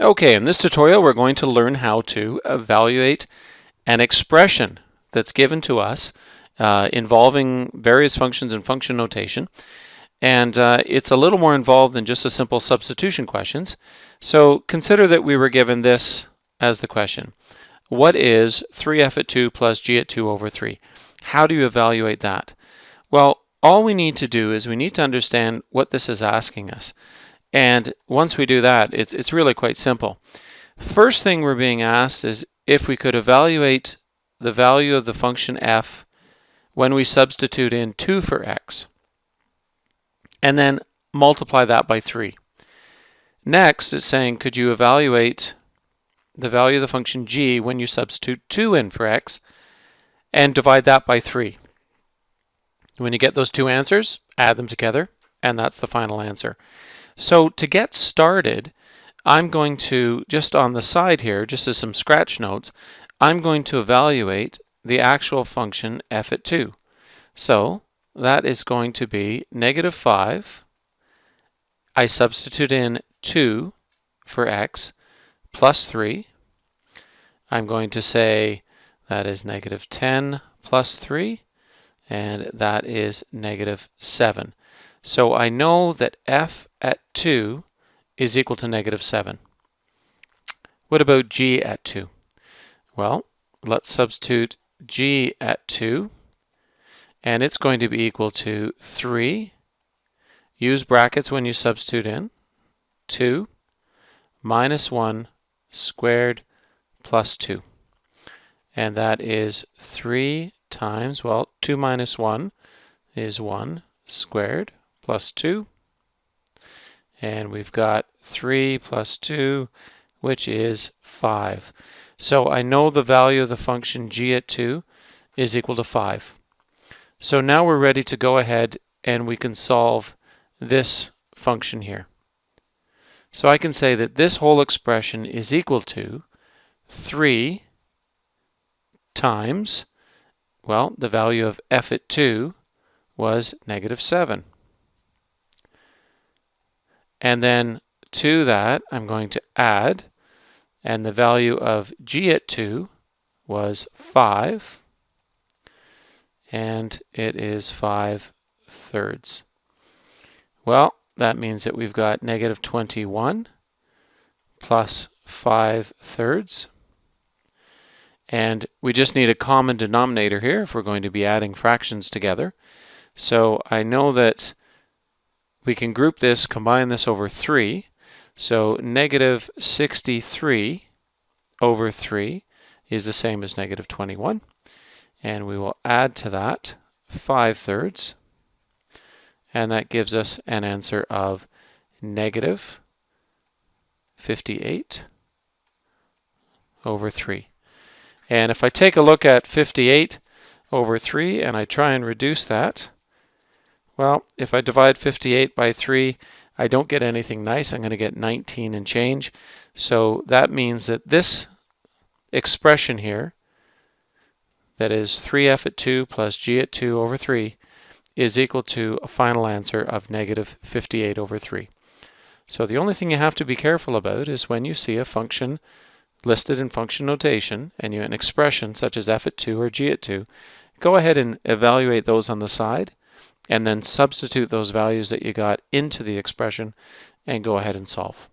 Okay, in this tutorial we're going to learn how to evaluate an expression that's given to us involving various functions and function notation. And it's a little more involved than just a simple substitution questions. So consider that we were given this as the question. What is 3f at 2 plus g at 2 over 3? How do you evaluate that? Well, all we need to do is we need to understand what this is asking us. And once we do that, it's really quite simple. First thing we're being asked is if we could evaluate the value of the function f when we substitute in 2 for x, and then multiply that by 3. Next, it's saying, could you evaluate the value of the function g when you substitute 2 in for x, and divide that by 3. When you get those two answers, add them together, and that's the final answer. So to get started, I'm going to, just on the side here, just as some scratch notes, I'm going to evaluate the actual function f at 2. So that is going to be -5. I substitute in 2 for x plus 3. I'm going to say that is -10 plus 3, and that is -7. So I know that f at 2 is equal to -7. What about g at 2? Well, let's substitute g at 2, and it's going to be equal to 3. Use brackets when you substitute in. 2 minus 1 squared plus 2. And that is 3 times, well, 2 minus 1 is 1 squared plus 2. And we've got 3 plus 2, which is 5. So I know the value of the function g at 2 is equal to 5. So now we're ready to go ahead and we can solve this function here. So I can say that this whole expression is equal to 3 times, well, the value of f at 2 was -7. And then to that, I'm going to add, and the value of g at 2 was 5, and it is 5/3. Well, that means that we've got -21 plus 5/3. And we just need a common denominator here if we're going to be adding fractions together. So I know that we can group this, combine this over 3. So -63 over 3 is the same as -21. And we will add to that 5/3. And that gives us an answer of -58 over 3. And if I take a look at 58 over 3 and I try and reduce that, well, if I divide 58 by 3, I don't get anything nice. I'm going to get 19 and change. So that means that this expression here, that is 3f at 2 plus g at 2 over 3, is equal to a final answer of -58 over 3. So the only thing you have to be careful about is when you see a function listed in function notation and you have an expression such as f at 2 or g at 2, go ahead and evaluate those on the side and then substitute those values that you got into the expression and go ahead and solve.